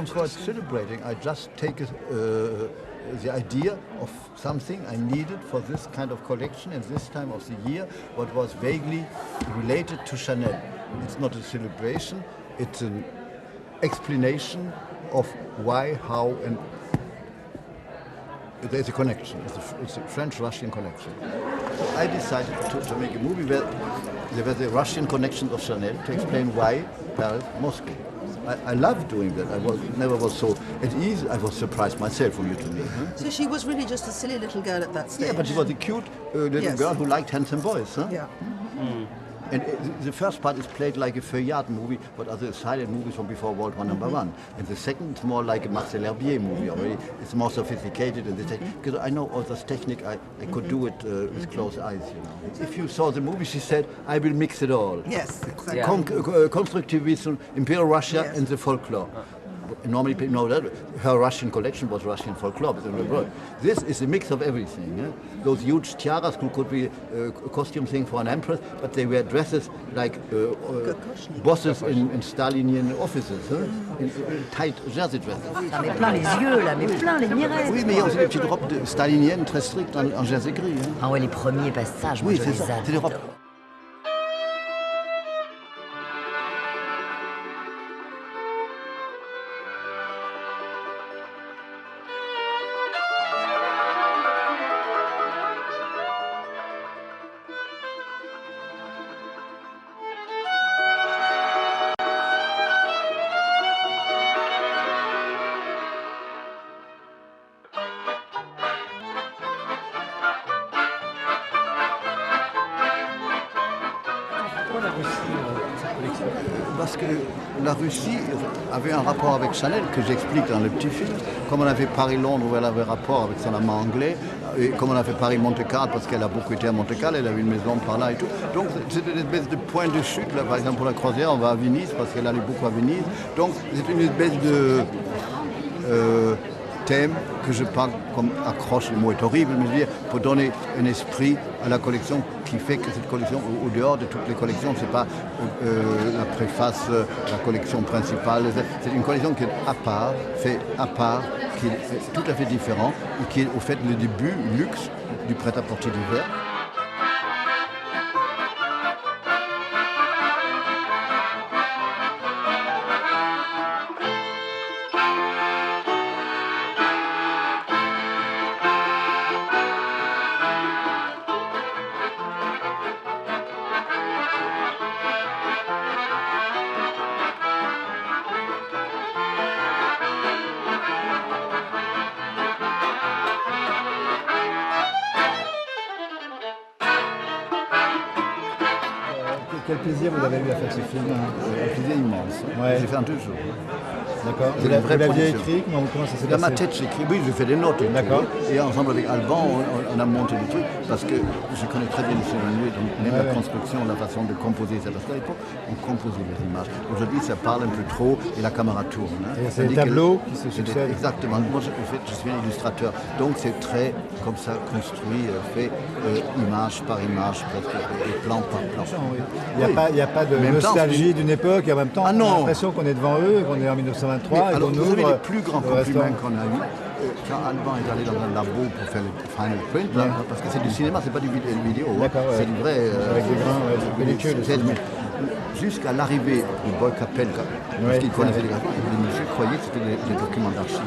for celebrating. I just take the idea of something I needed for this kind of collection at this time of the year, what was vaguely related to Chanel. It's not a celebration, it's an explanation of why, how, and there's a connection. It's a French-Russian connection. I decided to make a movie where there were the Russian connections of Chanel to explain why Paris, Moscow. I love doing that. Never was so at ease. I was surprised myself when you told me. So she was really just a silly little girl at that stage. Yeah, but she was a cute little girl who liked handsome boys. Huh? Yeah. Mm. And the first part is played like a feuillade movie, but other silent movies from before World War #1. And the second is more like a Marcel Herbier movie already. It's more sophisticated, and because I know all this technique, I could do it with closed eyes. You know. If you saw the movie, she said, "I will mix it all." Yes, exactly. Constructivism, Imperial Russia, and the folklore. Normally people know that her Russian collection was Russian folklore. This is a mix of everything. Yeah? Those huge tiaras could be a costume thing for an empress, but they wear dresses like bosses in Stalinian offices, in tight jersey dresses. Ah, mais plein les yeux là, mais plein les mirettes. Oui, mais il y a aussi des petites robes staliniennes très strictes en jersey gris. Hein. Ah ouais, les premiers passages, moi oui, je les adore. C'est des robes. Parce que la Russie avait un rapport avec Chanel que j'explique dans le petit film, comme on avait Paris-Londres où elle avait rapport avec son amant anglais, et comme on a fait Paris-Monte-Carlo parce qu'elle a beaucoup été à Monte-Carlo, elle avait une maison par là et tout. Donc c'était une espèce de point de chute, là, par exemple pour la croisière on va à Venise parce qu'elle allait beaucoup à Venise. Donc c'est une espèce de thème que je parle comme accroche, le mot est horrible, mais je veux dire, pour donner un esprit à la collection qui fait que cette collection, au dehors de toutes les collections, c'est pas la préface, la collection principale, c'est une collection qui est fait à part, qui est tout à fait différent et qui est au fait le début luxe du prêt-à-porter d'hiver. Quel plaisir vous avez eu à faire ce film? Un plaisir immense. Ouais. J'ai fait en 2 jours. D'accord. Vous l'aviez écrit? Comment ça s'est passé? Dans ma tête, j'ai écrit, oui, j'ai fait des notes. D'accord. Et ensemble avec Alban, on a monté le truc, parce que je connais très bien le cérémonieux, donc même la construction, la façon de composer ça. Parce qu'à l'époque, on composait les images. Aujourd'hui, ça parle un peu trop et la caméra tourne. Hein. Et c'est des tableaux qui se succèdent? Exactement. Moi, je suis un illustrateur. Donc, c'est très, comme ça, construit, fait image par image, presque, et plan par plan. Oui. Il n'y a pas de nostalgie d'une époque, et en même temps, on a l'impression qu'on est devant eux, qu'on est en 1923. Alors, vous savez, les plus grands compliments qu'on a eu, quand Alban est allé dans un labo pour faire le final print, là, parce que c'est du cinéma, c'est pas du vidéo, c'est du vrai. Avec des grains, des pellicules. Jusqu'à l'arrivée du Boy Capel, parce qu'il connaissait les graphiques, je croyais que c'était des documents d'archives.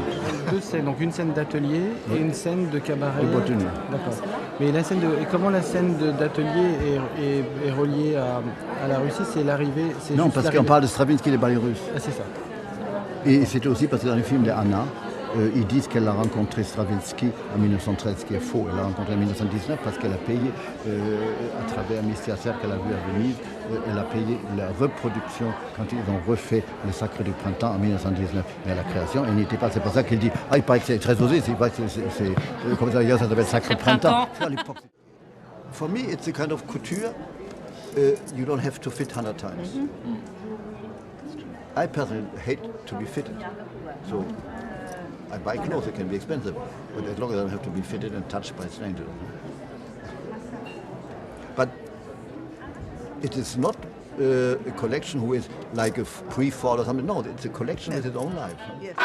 2 scènes, donc une scène d'atelier et une scène de cabaret. De boîte de nuit. D'accord. Mais la scène et comment la scène d'atelier est reliée à la Russie? C'est l'arrivée? Non, parce qu'on parle de Stravinsky et des ballets russes. Ah, c'est ça. Et c'était aussi parce que dans le film de Anna, ils disent qu'elle a rencontré Stravinsky en 1913, ce qui est faux. Elle l'a rencontré en 1919 parce qu'elle a payé, à travers un mystère qu'elle a vu à Venise, elle a payé la reproduction quand ils ont refait le Sacre du Printemps en 1919. Mais à la création, elle n'y était pas. C'est pour ça qu'elle dit « Ah, il paraît que c'est très osé, c'est pas que c'est comme ça, ça s'appelle Sacre Printemps. » À l'époque, for me, it's a kind of couture. You don't have to fit 100 times. I personally hate to be fitted. So I buy clothes, it can be expensive, but as long as I don't have to be fitted and touched by strangers. But it is not a collection who is like a pre-fall or something. No, it's a collection with its own life. Yes.